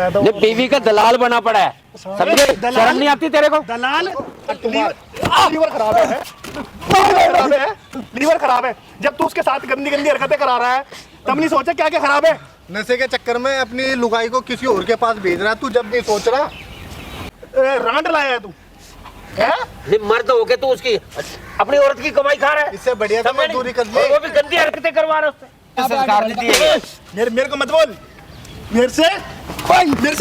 ये बीवी का दलाल बना पड़ा है, समझे? शर्म नहीं आती तेरे को? दलाल लीवर खराब है, लीवर खराब है। जब तू उसके साथ गंदी गंदी हरकतें करा रहा है तब नहीं सोचा क्या क्या खराब है? नशे के चक्कर में अपनी लुगाई को किसी और के पास भेज रहा है, तू जब नहीं सोच रहा। रांड लाया है तू है? ये मर्द हो के तू उसकी अपनी औरत की कमाई खा रहा है। इससे बढ़िया तो मजदूरी कर ले। वो भी गंदी हरकतें करवा रहा है उससे। संस्कार नहीं दिए। मेरे को मत बोल, मेरे से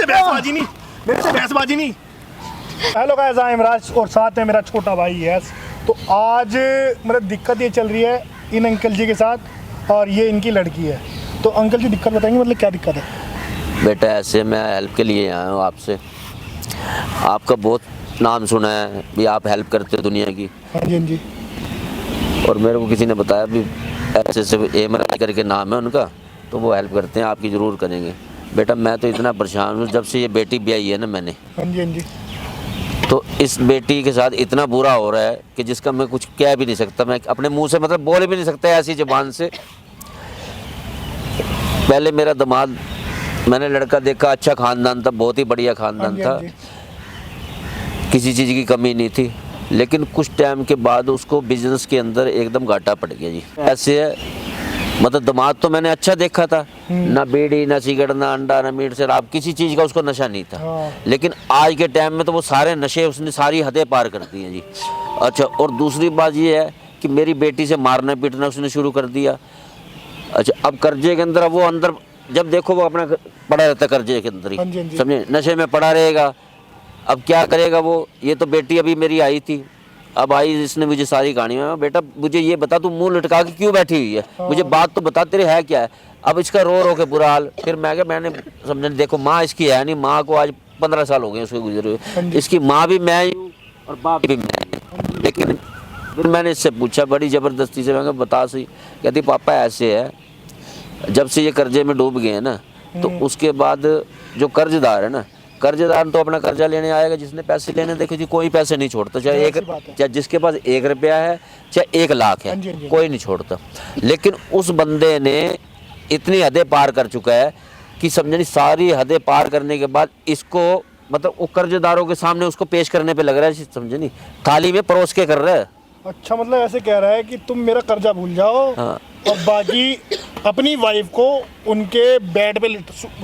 बहसबाजी नहीं, मेरे से बहसबाजी नहीं। हेलो गाइस, आई एम राज और साथ है मेरा छोटा भाई यस। तो आज मतलब दिक्कत ये चल रही है इन अंकल जी के साथ और ये इनकी लड़की है। तो अंकल जी दिक्कत बताएंगे, मतलब क्या दिक्कत है? बेटा ऐसे मैं हेल्प के लिए आया हूँ आपसे। आपका बहुत नाम सुना है भी आप हेल्प करते हो दुनिया की। हाँ जी, हाँ जी। और मेरे को किसी ने बताया भी ऐसे से एमआरआई करके नाम है उनका, तो वो हेल्प करते हैं, आपकी ज़रूर करेंगे। बेटा मैं तो इतना परेशान हूँ, जब से ये बेटी ब्याही है ना मैंने, हाँ जी, हाँ जी। तो इस बेटी के साथ इतना बुरा हो रहा है कि जिसका मैं कुछ कह भी नहीं सकता। मैं अपने मुंह से मतलब बोल भी नहीं सकता ऐसी ज़बान से। पहले मेरा दामाद, मैंने लड़का देखा, अच्छा ख़ानदान था, बहुत ही बढ़िया ख़ानदान था, किसी चीज़ की कमी नहीं थी। लेकिन कुछ टाइम के बाद उसको बिजनेस के अंदर एकदम घाटा पड़ गया जी। ऐसे है मतलब दामाद तो मैंने अच्छा देखा था, ना बीड़ी ना सिगरेट ना अंडा ना मीट शराब, किसी चीज़ का उसको नशा नहीं था। लेकिन आज के टाइम में तो वो सारे नशे उसने सारी हदें पार कर दी हैं जी। अच्छा, और दूसरी बात ये है कि मेरी बेटी से मारना पीटना उसने शुरू कर दिया। अच्छा, अब कर्जे के अंदर वो अंदर जब देखो वो अपना पड़ा रहता है कर्जे के अंदर ही, समझे, नशे में पड़ा रहेगा। अब क्या करेगा वो? ये तो बेटी अभी मेरी आई थी, अब आई, इसने मुझे सारी कहानी में, बेटा मुझे ये बता तू मुंह लटका के क्यों बैठी हुई है, मुझे बात तो बता, तेरे है क्या है? अब इसका रो रो के बुरा हाल। फिर मैंने समझा देखो माँ इसकी है नहीं, माँ को आज 15 साल हो गए उसके गुजरे हुए, इसकी माँ भी मैं ही हूँ और बाप भी मैं हूँ। लेकिन फिर मैंने इससे पूछा बड़ी ज़बरदस्ती से, मैं बता सही, कहती पापा ऐसे है, जब से ये कर्जे में डूब गए हैं ना, तो उसके बाद जो कर्जदार है ना, कर्जदार तो अपना कर्जा लेने आएगा, जिसने पैसे लेने, देखो जी कोई पैसे नहीं छोड़ता, चाहे जिसके पास 1 रुपया है चाहे 1 लाख है, कोई नहीं छोड़ता। लेकिन उस बंदे ने इतनी हदें पार कर चुका है कि समझनी, सारी हदें पार करने के बाद इसको मतलब वो कर्जदारों के सामने उसको पेश करने पे लग रहा है, समझनी, थाली में परोस के कर रहा है। अच्छा, मतलब ऐसे कह रहा है कि तुम मेरा कर्जा भूल जाओ। हाँ। और बाकी अपनी वाइफ को उनके बेड पे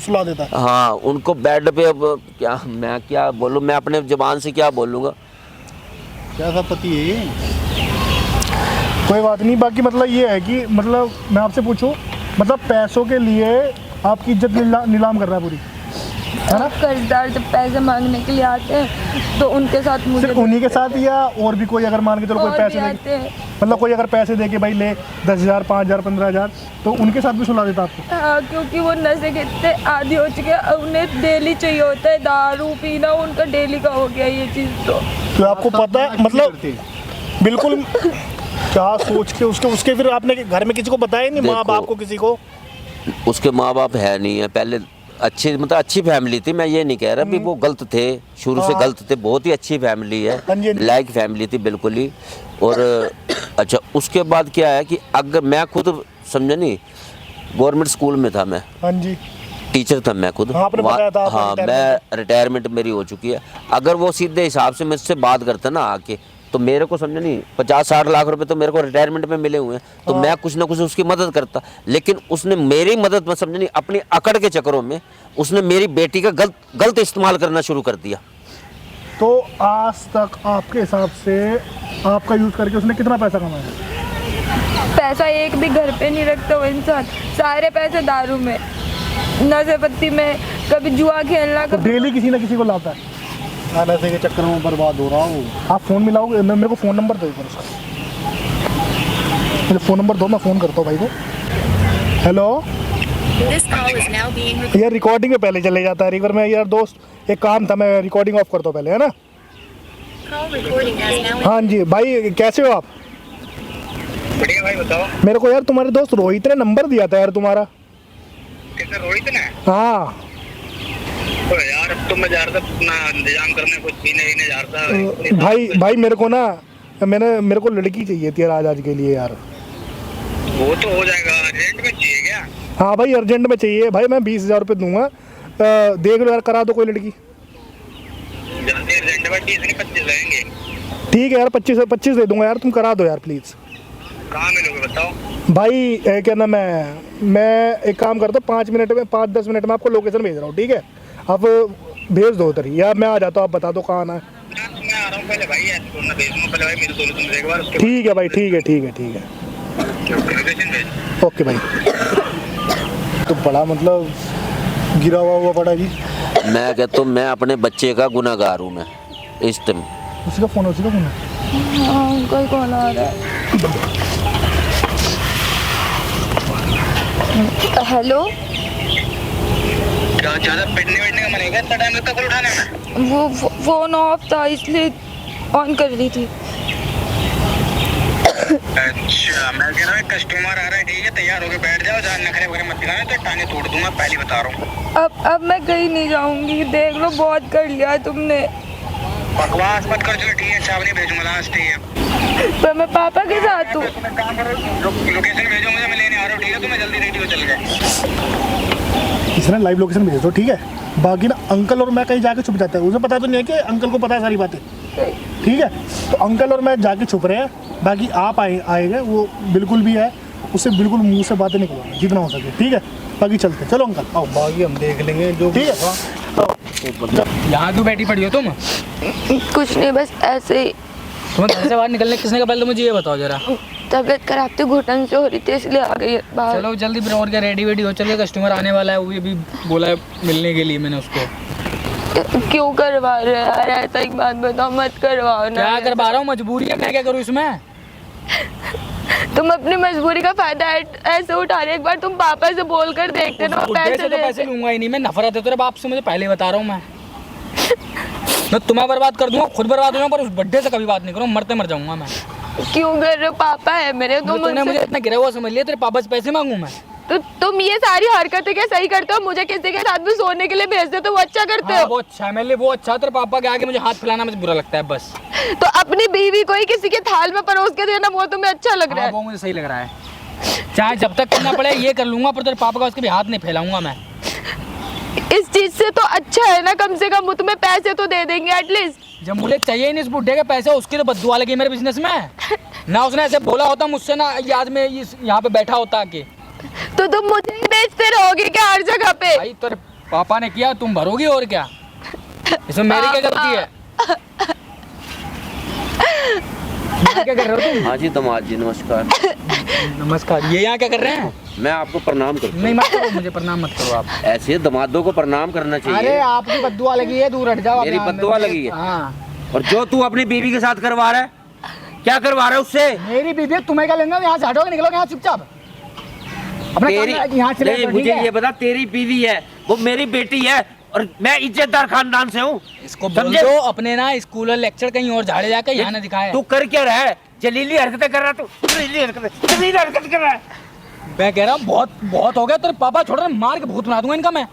सुला देता है। हाँ, उनको बेड पे। अब क्या मैं क्या बोलूँ, मैं अपने जुबान से क्या बोलूँगा? क्या सा पति है ये? कोई बात नहीं, बाकी मतलब ये है कि मतलब मैं आपसे पूछूं, मतलब पैसों के लिए आपकी इज्जत नीलाम कर रहा है पूरी, है ना? कर्जदार जब पैसे मांगने के लिए आते हैं तो उनके साथ मुझे सिर्फ उन्हीं के साथ या और भी कोई अगर मान के चलो कोई पैसे दे, मतलब कोई अगर पैसे दे के भाई ले 10,000 5,000 15,000, तो उनके साथ भी सुला देता आपको? हाँ, क्योंकि वो नशे के इतने आदी हो चुके हैं, उन्हें डेली चाहिए होता है, दारू पीना उनका डेली का हो गया ये चीज़। तो आपको पता है मतलब बिल्कुल क्या सोच के उसके फिर आपने घर में किसी को बताया नहीं, माँ बाप को, किसी को? उसके माँ बाप है नहीं है, पहले अच्छी मतलब अच्छी फैमिली थी, मैं ये नहीं कह रहा भी वो गलत थे, शुरू से गलत थे, बहुत ही अच्छी फैमिली है, लाइक फैमिली थी बिल्कुल ही। और अच्छा, उसके बाद क्या है कि अगर मैं खुद समझे नहीं, गवर्नमेंट स्कूल में था मैं, हाँ जी, टीचर था मैं खुद। हाँ, मैं रिटायरमेंट मेरी हो चुकी है। अगर वो सीधे हिसाब से मुझसे बात करता ना आके, तो मेरे को समझे नहीं 50-60 लाख रुपए तो मेरे को रिटायरमेंट में मिले हुए हैं, तो मैं कुछ ना कुछ उसकी मदद करता। लेकिन उसने मेरी मदद में समझे नहीं, अपनी अकड़ के चक्करों में उसने मेरी बेटी का गलत इस्तेमाल करना शुरू कर दिया। तो आज तक आपके हिसाब से आपका यूज करके उसने कितना पैसा कमाया? पैसा एक भी घर पे नहीं रखता वो इंसान, सारे पैसे दारू में, नशे पत्ती में, कभी जुआ खेलना, तो डेली किसी ना किसी को लाता है। नशे के चक्कर में बर्बाद हो रहा हूँ। आप फ़ोन मिलाओगे? मेरे को फ़ोन नंबर दो एक बार उसका, मुझे फ़ोन नंबर दो, मैं फ़ोन करता हूँ भाई को। हेलो यार, रिकॉर्डिंग में पहले चले जाता है एक बार। मैं यार दोस्त एक काम था, मैं रिकॉर्डिंग ऑफ करता हूँ पहले, है ना? हाँ जी भाई, कैसे हो आप? बढ़िया भाई, बताओ। मेरे को यार तुम्हारे दोस्त रोहित ने नंबर दिया था यार तुम्हारा। किसने? रोहित ने? हाँ तो यार अब तो मैं जा रहा था अपना इंतजाम करने, कुछ पीने वीने जा रहा था। भाई मेरे को ना, मेरे को लड़की चाहिए थी यार आज के लिए यार। वो तो हो जाएगा, अर्जेंट में चाहिए क्या? हाँ भाई, अर्जेंट में चाहिए भाई, मैं 20,000 रुपये दूंगा। देख लो यार, करा दो कोई लड़की। जल्दी रेंट पर 30 नहीं 25 लगेंगे। ठीक है यार, 25 दे दूंगा यार, तुम करा दो यार प्लीज़। कहाँ मिलोगे बताओ। भाई क्या नाम है, मैं एक काम करता हूँ, 5-10 मिनट में आपको लोकेशन भेज रहा हूँ, ठीक है? आप भेज दो उधर ही, या मैं आ जाता हूँ, आप बता दो कहाँ आना है। मैं आ रहा हूँ पहले भाई, ऐसे छोड़ना भेज दूँगा पहले भाई, मेरे दोनों तुमसे एक बार उसके ठीक है भाई, ठीक है, ठीक है, ठीक है, लोकेशन भेज। ओके भाई। तो बड़ा मतलब गिरा हुआ पड़ा जी। मैं कहता हूँ मैं अपने बच्चे का गुनाहगार हूँ मैं इस टाइम। उसी का फ़ोन है। हाँ अंकल कॉल आ रहा है। हेलो, क्या ज़्यादा पिटने विटने का मन है क्या इतना टाइम लगता है कॉल उठाने में? वो फोन ऑफ था इसलिए ऑन कर रही थी। अच्छा मैं कह रहा हूँ कस्टमर आ रहा है, ठीक है तैयार होके बैठ जाओ, जहाँ नखरे वगैरह मत दिखाना तो टांगे तोड़ दूंगा, पहले बता रहा हूँ। अब मैं कहीं नहीं जाऊंगी, देख लो बहुत कर लिया तुमने। बकवास मत कर, चलो ठीक है चावल नहीं भेजूंगा, लास्ट ही है। पर मैं पापा के साथ हूँ। तुम्हें काम करो, लोकेशन भेजो मुझे, मैं लेने आ रहा हूँ, ठीक है? तुम्हें जल्दी रेडी हो चल गए। इसने लाइव लोकेशन भेज दो, ठीक है? बाकी ना अंकल और मैं कहीं जाके छुप जाते हैं, उसे पता तो नहीं है कि अंकल को पता है सारी बातें, ठीक है? तो अंकल और मैं जाके छुप रहे हैं, बाकी आप आएंगे, वो बिल्कुल भी है, उससे बिल्कुल मुंह से बातें नहीं करवाना जितना हो सके, ठीक है? बाकी चलते, चलो अंकल आओ, बाकी हम देख लेंगे जो ठीक है? यहाँ क्यों बैठी पड़ी हो तुम? कुछ नहीं, बस ऐसे ही तुम्हें घर से बाहर निकलने किसने का, पहले तो मुझे ये बताओ जरा। तबीयत खराब थी, घुटन से हो रही थी इसलिए आ गई बाहर। चलो जल्दी फिर, और क्या रेडी वेडी हो, चलिए कस्टमर आने वाला है, वो ये भी बोला है मिलने के लिए मैंने उसको। क्यों करवा रहे हो यार, ऐसा एक बात बताओ, मत करवाओ ना। क्या करवा रहा हूँ, मजबूरी है, मैं क्या करूँ इसमें? तुम अपनी मजबूरी का फायदा ऐसे उठा रहे, एक बार तुम पापा से बोल कर देखते ना, बुड्ढे से तो पैसे लूंगा ही नहीं मैं, नफरत है तेरे बाप से, मुझे पहले बता रहा हूँ मैं तुम्हें बर्बाद कर दूंगा, खुद बर्बाद होगा, पर उस बुड्ढे से कभी बात नहीं करूँ, मरते मर जाऊंगा मैं। क्यों कर रहे हो, पापा है मेरे। तुमने मुझे इतना गिरा हुआ समझ लिया, तेरे पापा से पैसे मांगू मैं? तो तुम ये सारी हरकतें क्या सही करते हो? मुझे किसी के साथ भी सोने के लिए भेजते हो तो वो अच्छा करते हो। वो अच्छा है मेरे लिए, वो अच्छा, तेरे पापा के आगे मुझे हाथ फैलाना मुझे बुरा लगता है बस। तो अपनी बीवी को ही किसी के थाल में परोस के देना, वो तुम्हें अच्छा लग रहा है? वो मुझे सही लग रहा है, चाहे जब तक करना पड़े ये कर लूंगा, पर तेरे पापा का उसके भी हाथ नहीं फैलाऊंगा मैं। इस चीज से तो अच्छा है ना, कम से कम वो तुम्हें पैसे तो दे देंगे एटलीस्ट। जब मुझे चाहिए ही नहीं इस बुड्ढे के पैसे, उसकी तो बद्दुआ लगी मेरे बिजनेस में। ना उसने ऐसे बोला होता मुझसे, ना आज में यहाँ पे बैठा होता आके। तो तुम मुझे ही बेचते रहोगे क्या हर जगह पे? भाई तेरे पापा ने किया, तुम भरोगी और क्या? इसमें मेरी क्या गलती है? क्या कर रहे हो तुम? हाँ जी दामाद जी नमस्कार। नमस्कार। ये यहाँ क्या कर रहे हैं? मैं आपको प्रणाम करता नहीं मत करो, मुझे प्रणाम मत करो आप। हूँ। ऐसे दामादों को प्रणाम करना अरे चाहिए। आपकी बद्दुआ लगी है, दूर हट जाओ। मेरी अपना- बद्दुआ लगी है? हाँ। और जो तू अपनी बीवी के साथ करवा रहा है, क्या करवा रहा है उससे? मेरी बीवी, तुम्हें क्या लेंगे? यहाँ से हटोगे, निकलोगे यहाँ चुपचाप। अपना तेरी काम यहाँ चले नहीं, जाओ, ठीक मुझे है? ये बता, तेरी बीवी है, वो मेरी बेटी है, और मैं इज्जतदार खानदान से हूँ। इसको बोल दो अपने ना स्कूल और लेक्चर कहीं और झाड़े जाकर यहाँ ना दिखाए। तू कर क्या रहा है? जलीली हरकतें कर रहा है तू, जलीली हरकत कर रहा है। मैं कह रहा हूँ बहुत बहुत हो गया, तेरे पापा छोड़ रहे, मार के भूत बना दूंगा इनका मैं।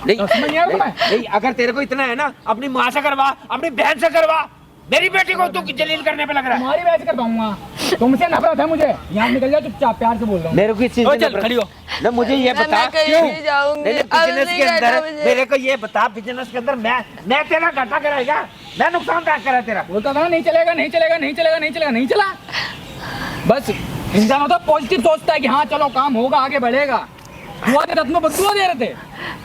नहीं, समझ नहीं आ रहा तुम्हें? नहीं, अगर तेरे को इतना है ना, अपनी माँ से करवा, अपनी बहन से करवा, मेरी बेटी को तू जलील करने पे लग रहा है। तुम्हारी वजह से कर पाऊंगा, तुमसे नफरत है मुझे। यहाँ निकल जाओ चुपचाप, प्यार से बोल रहा हूँ। मेरे को इस चीज ओ, से चल नफरत- खड़ी हो। ना मुझे ये मैं बता कहीं क्यों? नहीं जाऊंगी, नहीं, अब बिजनेस नहीं के करना अंदर मुझे। मेरे को ये बता, बिजनेस के अंदर मैं तेरा घाटा कराएगा, मैं नुकसान करा तेरा। बोलता था ना नहीं चलेगा, नहीं चलेगा, नहीं चलेगा, नहीं चलेगा, नहीं चला। बस इंसान होता पॉजिटिव सोचता है कि हाँ चलो काम होगा, आगे बढ़ेगा। दुआ दे रहा, तुम्हें बदुआ दे रहे थे।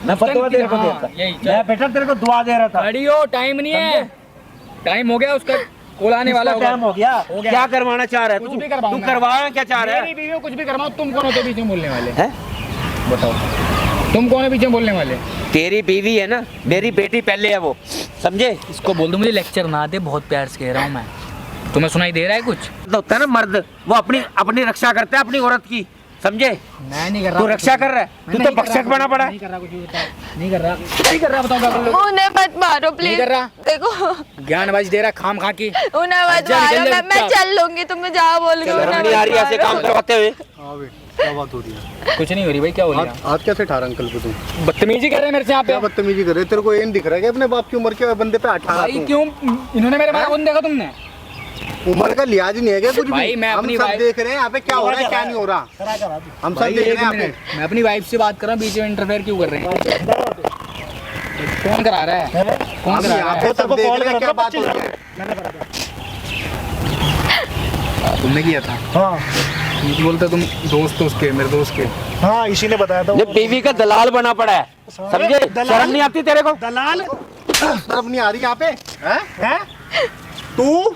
मैं बदुआ तेरे को हाँ, देता। यही मैं बेटा तेरे को दुआ दे रहा था। खड़ी हो, टाइम नहीं है, टाइम हो गया उसका, कॉल आने वाला टाइम हो गया। क्या करवाना चाह रहा है कुछ तू? भी करवाऊंगा। तू करवाना क्या चाह रहा मेरी है? बीवी को कुछ भी करवाओ, तुम कौन होते बीच में बोलने वाले? हैं? बताओ तुम कौन है बीच में बोलने वाले? तेरी बीवी है ना, मेरी बेटी पहले है वो, समझे? इसको बोल दो मुझे लेक्चर ना दे, बहुत प्यार से कह रहा हूँ मैं। तुम्हें सुनाई दे रहा है कुछ? तो होता है ना मर्द, वो अपनी रक्षा करता है अपनी औरत की, समझे? मैं नहीं कर रहा। तू रक्षा कर रहा है, तू तो भक्षक बना पड़ा है। नहीं कर रहा, कुछ भी बताओ। नहीं कर रहा, नहीं कर रहा, बताओ क्या कर लो। उन्हें मत मारो प्लीज। कर रहा। देखो ज्ञानबाजी दे रहा खाम खा की। उन्हें मत जा, निकल मारो, जा, मैं चल लूंगी, तुम जाओ बोल के। उन्हें नहीं आ रही मत ऐसे काम मारो। करवाते हुए। हाँ भाई क्या बात हो रही है? कुछ नहीं हो रही भाई, क्या हो रहा है? हाथ कैसे ठा रहा अंकल को तुम? बदतमीजी कर रहे हैं मेरे से यहाँ क्या पे। बदतमीजी कर रहे? तेरे को ये नहीं दिख रहा है कि अपने बाप की उम्र के बंदे पे अठारह भाई क्यों इन्होंने मेरे बारे में देखा तुमने? उम्र का लिहाज नहीं है क्या कुछ भाई, भी? मैं हम अपनी सब वाइफ- देख रहे हैं यहाँ पे क्या हो रहा है क्या नहीं हो रहा, हम सब भाई, देख एक रहे हैं यहाँ मिनट, पे। मैं अपनी वाइफ से बात कर रहा हूँ, बीच में इंटरफेयर क्यों कर रहे हैं? कौन करा रहा है? कौन अभी करा यहाँ रहा पे है? सब देख रहे हैं क्या बात हो रही है। मैंने करा था। तुमने किया था? हाँ झूठ बोलते तुम, दोस्त तो उसके, मेरे दोस्त के। हाँ इसी ने बताया था। ये बीवी का दलाल बना पड़ा है, समझे? दलाल? शर्म नहीं आती तेरे को? दलाल शर्म नहीं आ रही यहाँ पे? है तू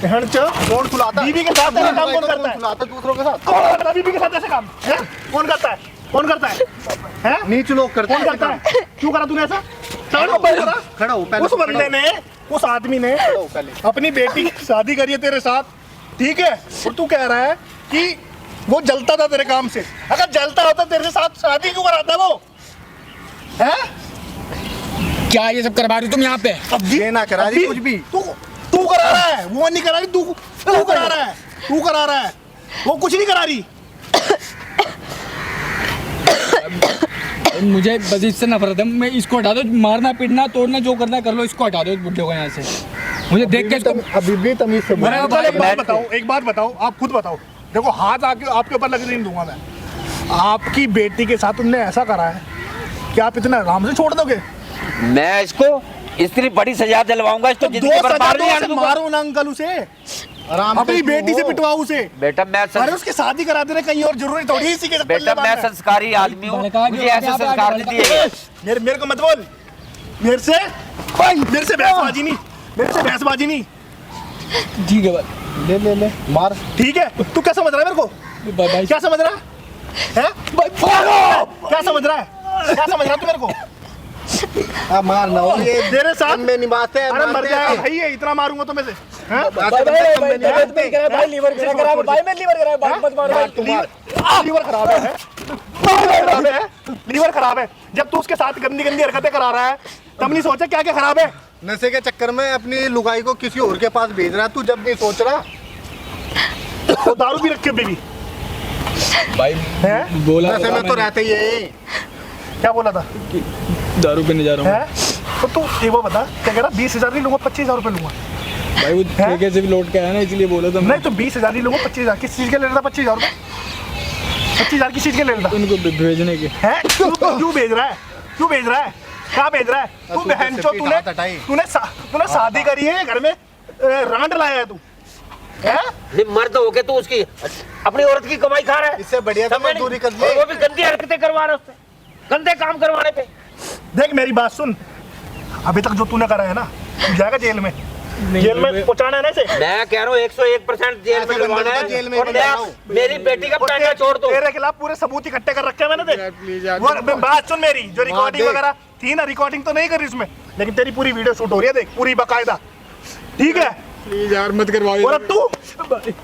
कौन खुलाता? बीवी के साथ ऐसा काम कौन करता है? खुलाता दूसरों के साथ? कौन करता है बीवी के साथ ऐसे काम? हैं? कौन करता है? कौन करता है? हैं? नीच लोग करते कौन हैं करता है? क्यों करा तूने ऐसा? खड़ा हो पहले। उस बंदे ने, उस आदमी ने खड़ा हो पहले। अपनी बेटी की शादी करी है तेरे साथ, ठीक है? और तू कह रहा है कि वो जलता था तेरे काम से। अगर जलता होता तेरे साथ शादी क्यों कराता वो? हैं? क्या ये सब करवा रही हो तुम यहाँ पे? ये ना करा रही कुछ भी। तू करा रहा है, वो नहीं करा रही, तू करा रहा है, तू करा रहा है, वो कुछ नहीं करा रही। मुझे बस इससे नफरत है, मैं इसको हटा दो, मारना पीटना तोड़ना जो करना है कर लो, इसको हटा दो इस बुड्ढे को यहाँ से। मुझे देख के इसको अभी भी तमीज से बोल। चल एक बात बताओ, आप खुद बताओ। देखो हाथ आके आपके ऊपर लगने नहीं दूंगा मैं। आपकी बेटी के साथ तुमने ऐसा करा है कि आप इतना आराम से छोड़ दोगे? मैं इसको इतनी बड़ी सजा दिलवाऊंगा, इसको जिंदगी भर बाहर नहीं आने दूंगा। मारो ना अंकल उसे, आराम से अपनी बेटी से हो। पिटवाओ उसे। बेटा मैं अरे उसकी शादी करा देने कहीं और जरूरी थोड़ी इसी के बेटा मैं संस्कारी आदमी हूँ, मुझे ऐसे संस्कार नहीं दिए गए। मेरे को मत बोल। मेरे से बहसबाजी नहीं, मेरे से बहसबाजी नहीं, ठीक है भाई, ले मार। ठीक है? तू क्या समझ रहा है मेरे को? भाई क्या समझ रहा है? हैं? क्या समझ रहा है? क्या समझ रहा है तू मेरे को? अब मार ना हो, ये तेरे साथ में निभाते हैं। अरे मर मारते जाएगा हैं। भाई, ये इतना मारूंगा तो मैं से। हैं? लीवर खराब है, लीवर खराब है। जब तू उसके साथ गंदी गंदी हरकतें करा रहा है तब नहीं सोचा क्या क्या खराब है? नशे के चक्कर में अपनी लुगाई को किसी और के पास भेज रहा है, तू जब नहीं सोच रहा। वो दारू भी रखे बेबी भाई है। बोला नशे में तो रहते ही है। क्या बोला था? दारू पीने जा रहा हूँ है तो तू ये वो बता, क्या कह रहा? 20,000 नहीं लूंगा, 25,000 रुपए लूंगा। भाई, वो ठेके से भी लौट के आया ना, इसलिए बोला था। नहीं तो 20,000 नहीं लूंगा, 25,000 किस चीज के ले रहा था? 25,000 रुपए 25,000 किस चीज के ले रहा था? उनको भेजने के। है क्यों भेज रहा है? क्यों भेज रहा है? कहाँ भेज रहा है तू? बहनचोद, तूने शादी करी है, घर में रांड लाया है तू? नहीं, मर्द हो के तू उसकी अपनी औरत की कमाई खा रहा है। इससे बढ़िया तो समझ नहीं? मजदूरी कर ले। और वो भी गंदी हरकतें करवा रहा है उससे, गंदे काम करवाने पे। देख मेरी बात सुन, अभी तक जो तूने करा है ना, तू जाएगा जेल में। जेल में पहुंचाना है ना इसे। मैं कह रहा हूँ 101% जेल में डलवाना है। जेल में और मेरी बेटी का पैंटा छोड़ दो। तेरे खिलाफ पूरे सबूत इकट्ठे कर रखे हैं मैंने। देख वो बात सुन मेरी, जो रिकॉर्डिंग वगैरह थी ना, रिकॉर्डिंग तो नहीं करी उसमें, लेकिन तेरी पूरी वीडियो शूट हो रही है, देख पूरी बाकायदा, ठीक है? प्लीज यार मत करवाओ। और अब तू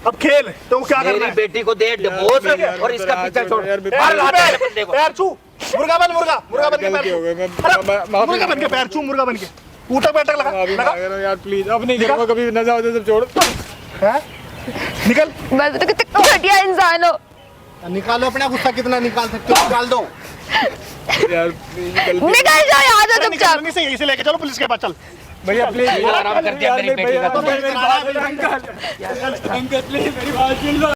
अब खेल तो क्या करना मेरी है? बेटी को दे डिवोर्स और इसका पीछा छोड़। पैर छू, मुर्गा बन के पैर छू। मुर्गा बन के पैर छू, मुर्गा बन के ऊटक बैठक लगा यार प्लीज, अब नहीं करूँगा कभी, न जाओ सब छोड़। हैं? निकल। मैं तो कितने घटिया इंसान हो। निकालो अपना गुस्सा, कितना निकाल सकते हो निकाल दो। यार निकल जाओ यहाँ से चुपचाप। से यहीं से लेके चलो पुलिस के पास, चल भैया प्लीज आराम कर दिया मेरी बेटी का। अंकल प्लीज मेरी बात सुन लो।